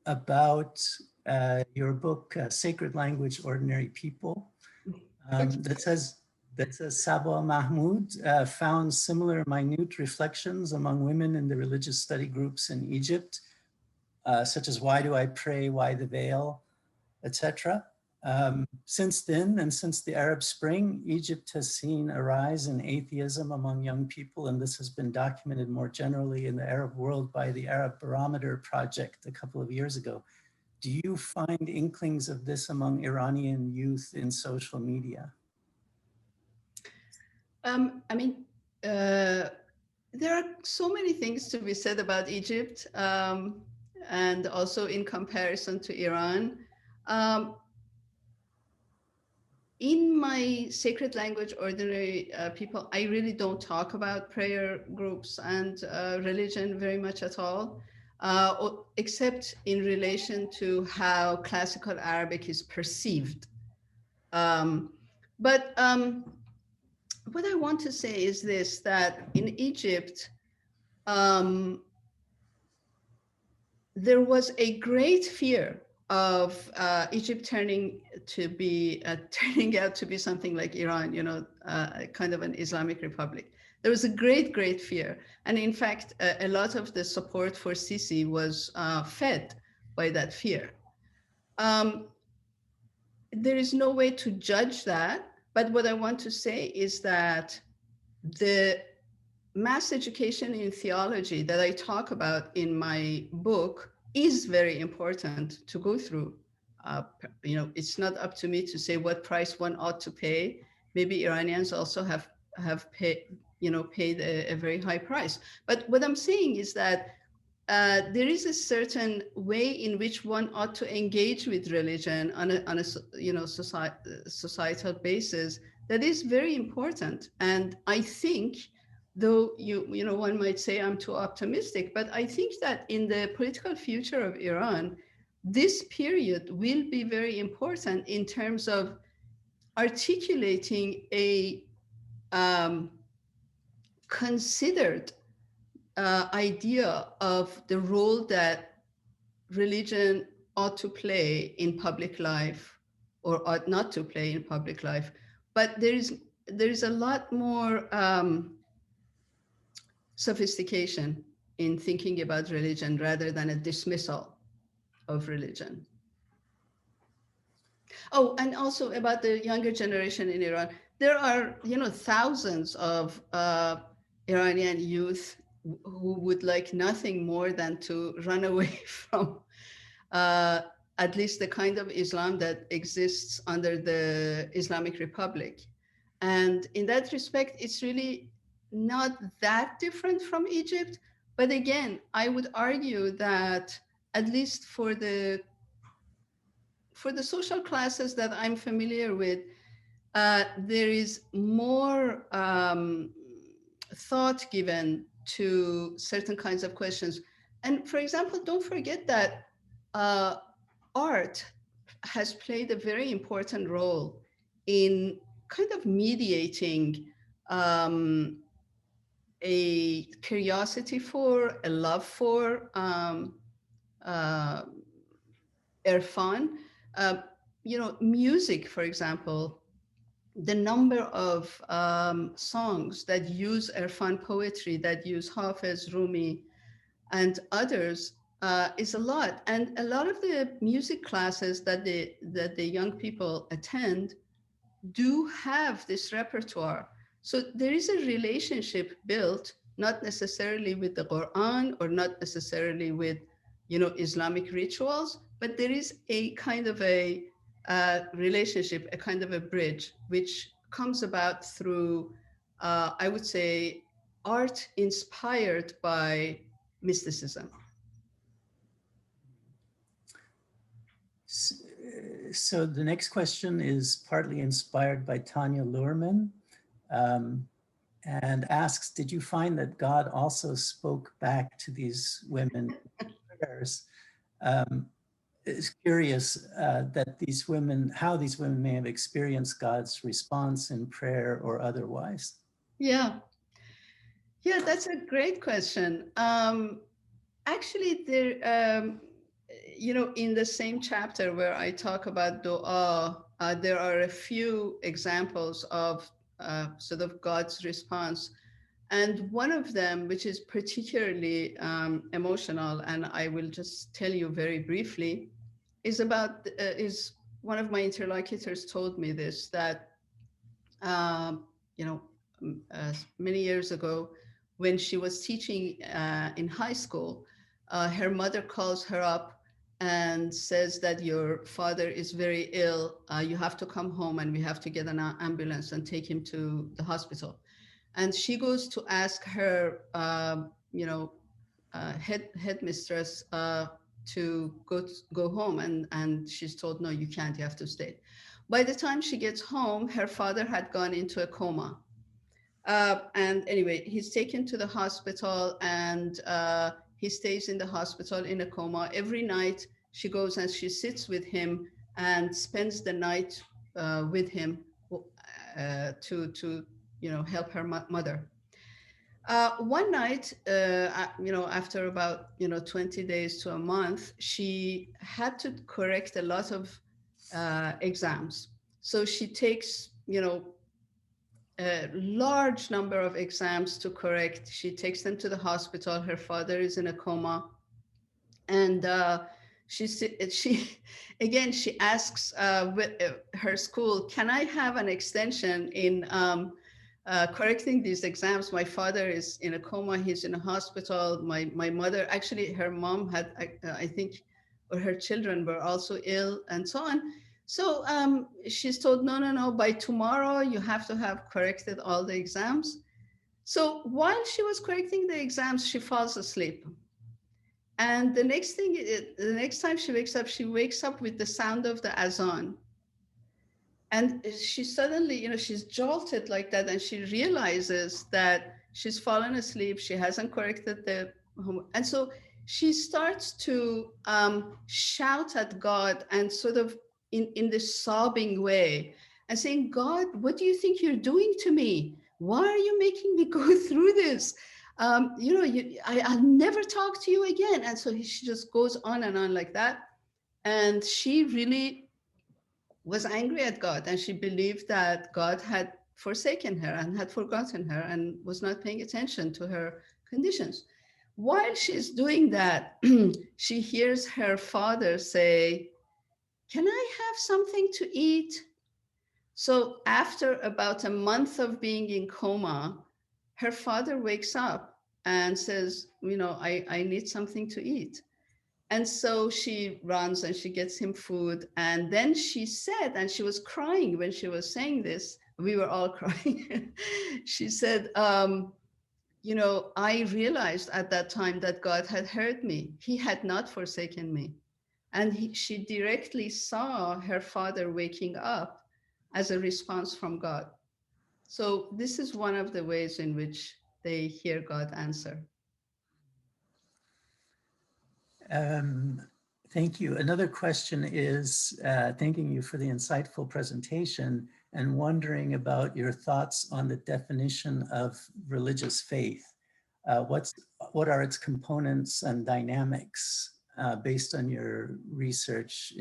about your book, Sacred Language, Ordinary People, that says Saba Mahmoud found similar minute reflections among women in the religious study groups in Egypt, such as why do I pray, why the veil, etc. Since then, and since the Arab Spring, Egypt has seen a rise in atheism among young people, and this has been documented more generally in the Arab world by the Arab Barometer Project a couple of years ago. Do you find inklings of this among Iranian youth in social media? I mean, there are so many things to be said about Egypt, and also in comparison to Iran. In my Sacred Language, Ordinary People, I really don't talk about prayer groups and religion very much at all, except in relation to how classical Arabic is perceived. But what I want to say is this, that in Egypt, there was a great fear of Egypt turning out to be something like Iran, kind of an Islamic republic. There was a great, great fear. And in fact, a lot of the support for Sisi was fed by that fear. There is no way to judge that. But what I want to say is that the mass education in theology that I talk about in my book is very important to go through. It's not up to me to say what price one ought to pay. Maybe Iranians also have paid a very high price. But what I'm saying is that there is a certain way in which one ought to engage with religion on a societal basis that is very important. And I think, though one might say I'm too optimistic, but I think that in the political future of Iran, this period will be very important in terms of articulating a considered idea of the role that religion ought to play in public life or ought not to play in public life. But there is a lot more sophistication in thinking about religion rather than a dismissal of religion. Oh, and also about the younger generation in Iran. There are, thousands of Iranian youth who would like nothing more than to run away from at least the kind of Islam that exists under the Islamic Republic. And in that respect, it's really not that different from Egypt. But again, I would argue that at least for the social classes that I'm familiar with, there is more thought given to certain kinds of questions. And for example, don't forget that art has played a very important role in kind of mediating a curiosity for, a love for Irfan. Music, for example, the number of songs that use Irfan poetry, that use Hafez, Rumi, and others is a lot. And a lot of the music classes that the young people attend do have this repertoire. So there is a relationship built, not necessarily with the Quran or not necessarily with, Islamic rituals, but there is a kind of a relationship, a kind of a bridge, which comes about through, I would say, art inspired by mysticism. So the next question is partly inspired by Tanya Luhrmann, and asks, did you find that God also spoke back to these women in prayers? It's curious that these women, how these women may have experienced God's response in prayer or otherwise. Yeah, that's a great question. Actually, in the same chapter where I talk about dua, there are a few examples of sort of God's response. And one of them, which is particularly emotional, and I will just tell you very briefly, is one of my interlocutors told me this, that, you know, many years ago, when she was teaching in high school, her mother calls her up and says that your father is very ill. You have to come home and we have to get an ambulance and take him to the hospital. And she goes to ask her, headmistress to go home, and she's told, no, you can't, you have to stay. By the time she gets home, her father had gone into a coma. And anyway, he's taken to the hospital, and he stays in the hospital in a coma. Every night she goes and she sits with him and spends the night with him to help her mother. One night, after about 20 days to a month, she had to correct a lot of exams. So she takes a large number of exams to correct. She takes them to the hospital. Her father is in a coma, and she again, she asks her school, can I have an extension in correcting these exams? My father is in a coma, he's in a hospital. My mother, actually her mom had, I think, or her children were also ill, and so on. So she's told, no, by tomorrow you have to have corrected all the exams. So while she was correcting the exams, she falls asleep. And the next time she wakes up with the sound of the azan. And she suddenly, she's jolted like that, and she realizes that she's fallen asleep. She hasn't corrected the homework. And so she starts to shout at God, and sort of in this sobbing way, and saying, God, what do you think you're doing to me? Why are you making me go through this? I'll never talk to you again. And so she just goes on and on like that. And she really was angry at God, and she believed that God had forsaken her and had forgotten her and was not paying attention to her conditions. While she's doing that, she hears her father say, can I have something to eat? So after about a month of being in coma, her father wakes up and says, I need something to eat. And so she runs and she gets him food. And then she said, and she was crying when she was saying this, we were all crying. She said, I realized at that time that God had heard me. He had not forsaken me. And she directly saw her father waking up as a response from God. So this is one of the ways in which they hear God answer. Thank you. Another question is thanking you for the insightful presentation and wondering about your thoughts on the definition of religious faith. What are its components and dynamics based on your research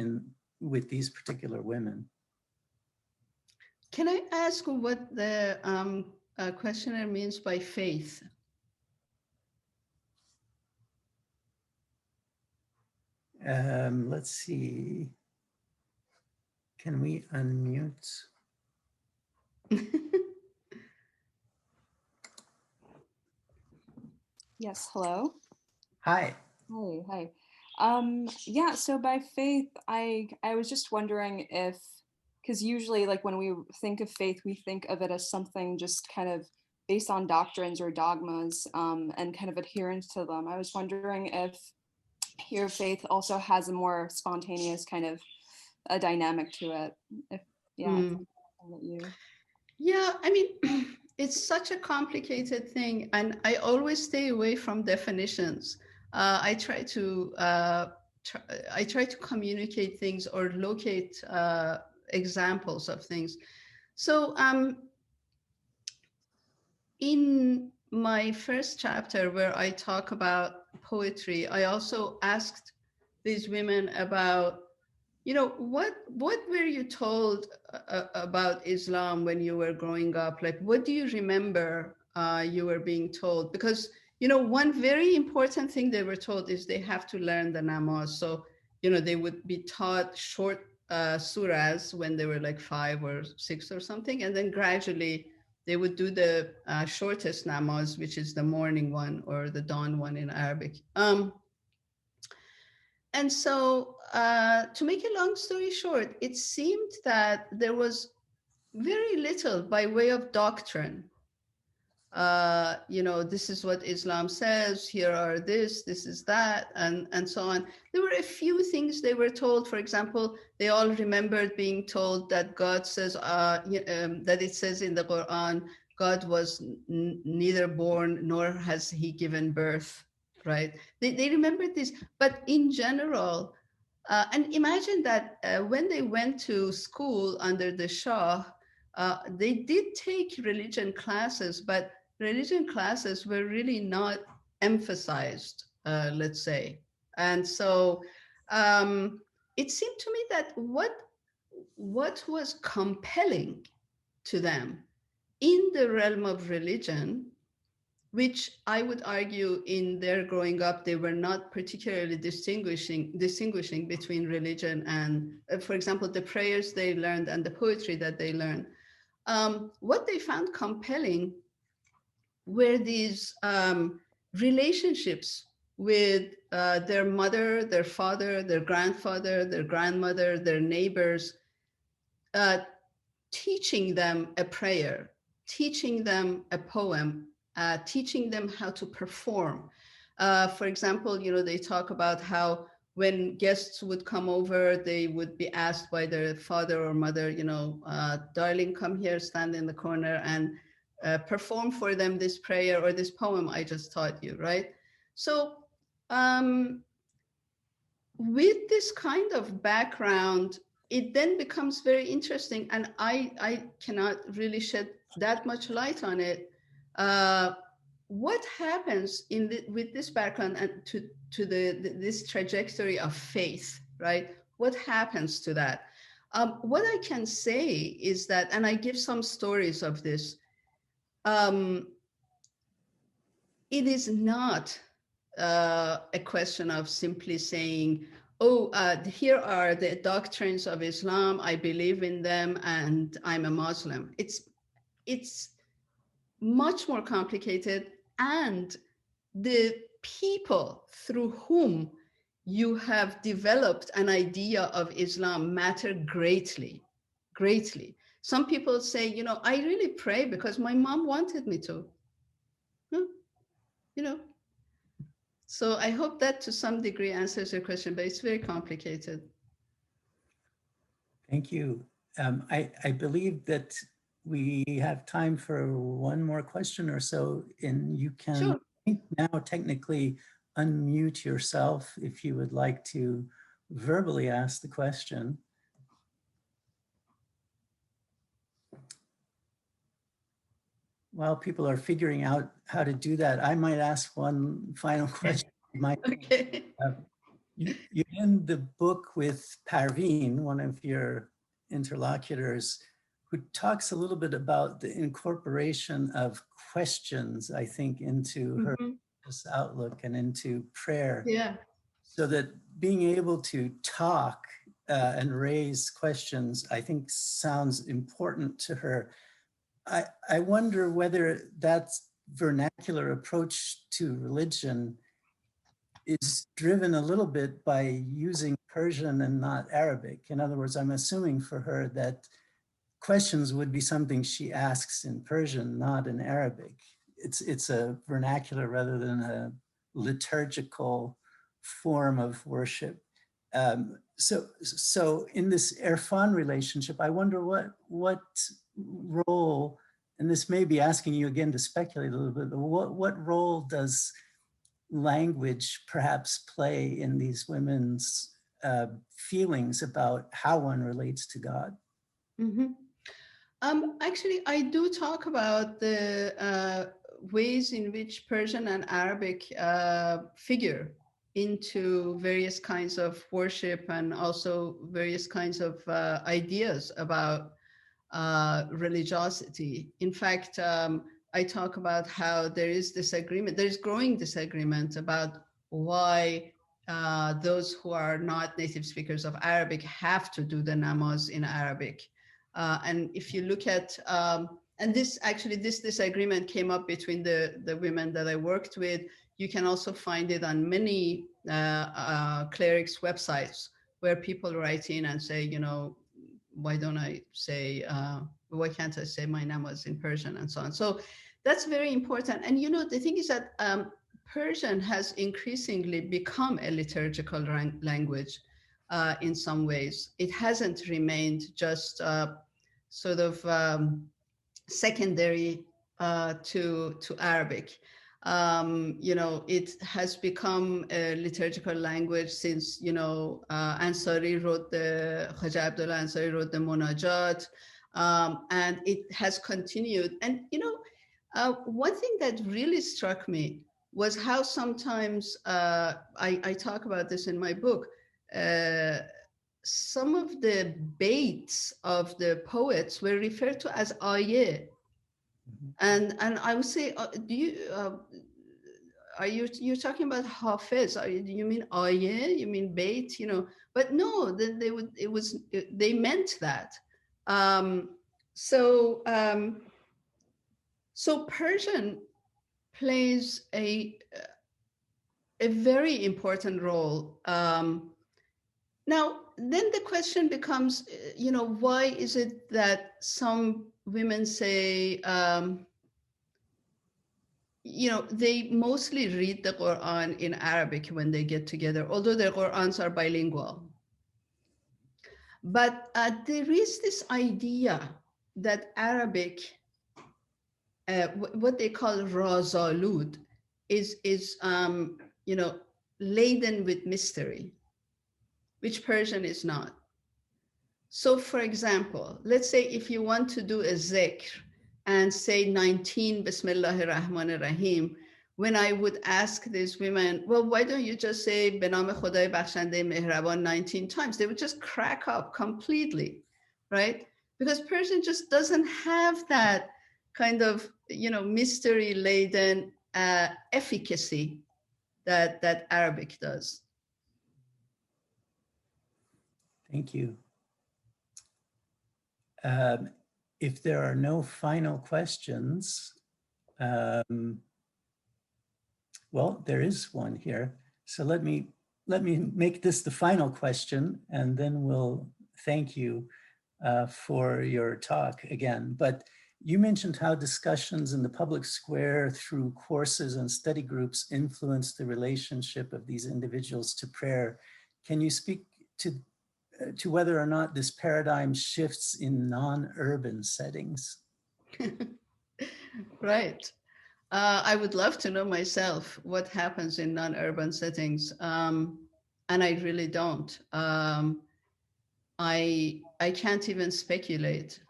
with these particular women? Can I ask what the questioner means by faith? Let's see. Can we unmute? Yes, hello. Hi. Hi. Yeah, so by faith, I was just wondering if, because usually like when we think of faith, we think of it as something just kind of based on doctrines or dogmas, and kind of adherence to them. I was wondering if your faith also has a more spontaneous kind of a dynamic to it. If yeah, if Mm. that's something that you. Yeah, I mean, it's such a complicated thing, and I always stay away from definitions. I try to tr I try to communicate things or locate examples of things. So, in my first chapter, where I talk about poetry, I also asked these women about, what were you told about Islam when you were growing up? Like, what do you remember you were being told? Because, one very important thing they were told is they have to learn the namaz. So, they would be taught short surahs when they were like 5 or 6 or something. And then gradually they would do the shortest namaz, which is the morning one or the dawn one in Arabic. And so, to make a long story short, it seemed that there was very little by way of doctrine. This is what Islam says, here are this is that, and so on. There were a few things they were told. For example, they all remembered being told that God says, that it says in the Quran, God was neither born nor has he given birth, right? They remembered this, but in general, and imagine that when they went to school under the Shah, they did take religion classes, but religion classes were really not emphasized, let's say. And so it seemed to me that what was compelling to them in the realm of religion, which I would argue in their growing up, they were not particularly distinguishing between religion and, for example, the prayers they learned and the poetry that they learned. What they found compelling were these relationships with their mother, their father, their grandfather, their grandmother, their neighbors, uh, teaching them a prayer, teaching them a poem, teaching them how to perform. For example, they talk about how when guests would come over, they would be asked by their father or mother, darling, come here, stand in the corner and perform for them this prayer or this poem I just taught you, right? So with this kind of background, it then becomes very interesting, and I cannot really shed that much light on it. What happens with this background and to this trajectory of faith, right? What happens to that? What I can say is that, and I give some stories of this. It is not a question of simply saying, oh, here are the doctrines of Islam, I believe in them, and I'm a Muslim. It's much more complicated, and the people through whom you have developed an idea of Islam matter greatly, greatly. Some people say, I really pray because my mom wanted me to. You know, So I hope that to some degree answers your question, but it's very complicated. Thank you. I believe that we have time for one more question or so, and you can Sure. now technically unmute yourself if you would like to verbally ask the question. While people are figuring out how to do that, I might ask one final question. Okay. You end the book with Parveen, one of your interlocutors, who talks a little bit about the incorporation of questions, I think, into her outlook and into prayer. Yeah. So that being able to talk and raise questions, I think, sounds important to her. I wonder whether that vernacular approach to religion is driven a little bit by using Persian and not Arabic. In other words, I'm assuming for her that questions would be something she asks in Persian, not in Arabic. It's a vernacular rather than a liturgical form of worship. So in this Erfan relationship, I wonder what role, and this may be asking you again to speculate a little bit, but what role does language perhaps play in these women's feelings about how one relates to God? Mhm. Actually, I do talk about the ways in which Persian and Arabic figure into various kinds of worship and also various kinds of ideas about religiosity. In fact, I talk about how there is disagreement, there is growing disagreement about why those who are not native speakers of Arabic have to do the namaz in Arabic. And if you look at, and this disagreement came up between the women that I worked with. You can also find it on many clerics' websites where people write in and say, you know, why don't I say, why can't I say my namaz in Persian and so on. So that's very important. And, you know, the thing is that Persian has increasingly become a liturgical language in some ways. It hasn't remained just sort of secondary to Arabic. You know, it has become a liturgical language since, you know, Ansari wrote Khaja Abdullah Ansari wrote the Munajat, and it has continued. And, you know, one thing that really struck me was how sometimes, I talk about this in my book, some of the baits of the poets were referred to as ayeh. And I would say, do you are you're talking about Hafiz? Do you mean ayeh? You mean bait? You know, but no, they meant that. So Persian plays a very important role. Now, then the question becomes, you know, why is it that some women say, you know, they mostly read the Quran in Arabic when they get together, although their Qurans are bilingual. But there is this idea that Arabic, what they call razalud, is you know, laden with mystery, which Persian is not. So, for example, let's say if you want to do a zikr and say 19 Bismillahir Rahmanir Rahim, when I would ask these women, well, why don't you just say Benam Khodai Bakhshande Mehraban 19 times? They would just crack up completely, right? Because Persian just doesn't have that kind of, you know, mystery laden efficacy that Arabic does. Thank you. If there are no final questions, well, there is one here. So let me make this the final question, and then we'll thank you for your talk again. But you mentioned how discussions in the public square through courses and study groups influence the relationship of these individuals to prayer. Can you speak to whether or not this paradigm shifts in non-urban settings? Right. I would love to know myself what happens in non-urban settings, and I really don't. I can't even speculate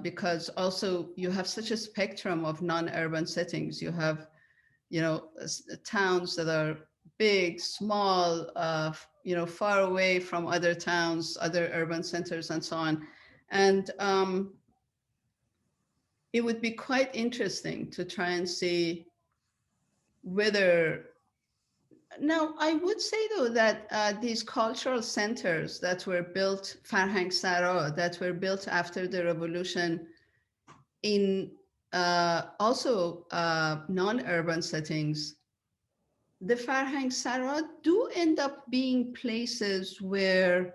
because also you have such a spectrum of non-urban settings. You have, you know, towns that are big, small, you know, far away from other towns, other urban centers, and so on. And it would be quite interesting to try and see whether. Now, I would say though that these cultural centers that were built, Farhang Sara, that were built after the revolution in also non-urban settings, the Farhang Sara do end up being places where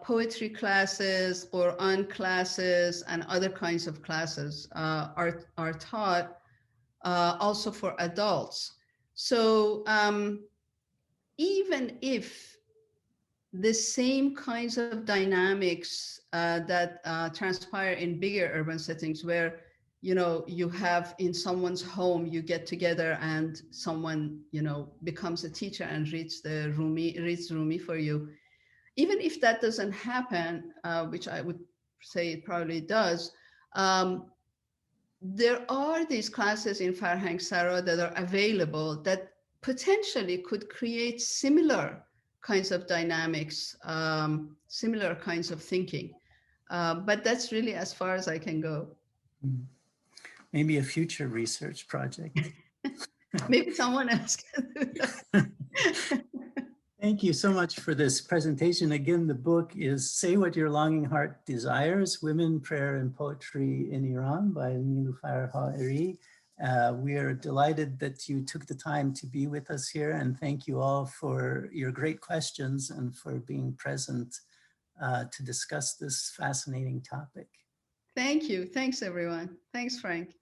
poetry classes, Quran classes, and other kinds of classes are taught also for adults. So even if the same kinds of dynamics that transpire in bigger urban settings where, you know, you have in someone's home, you get together and someone, you know, becomes a teacher and reads Rumi for you. Even if that doesn't happen, which I would say it probably does, there are these classes in Farhang Sara that are available that potentially could create similar kinds of dynamics, similar kinds of thinking. But that's really as far as I can go. Maybe a future research project. Maybe someone else can do that. Thank you so much for this presentation. Again, the book is Say What Your Longing Heart Desires, Women, Prayer, and Poetry in Iran by Niloufar Ha'iri. We are delighted that you took the time to be with us here, and thank you all for your great questions and for being present to discuss this fascinating topic. Thank you. Thanks, everyone. Thanks, Frank.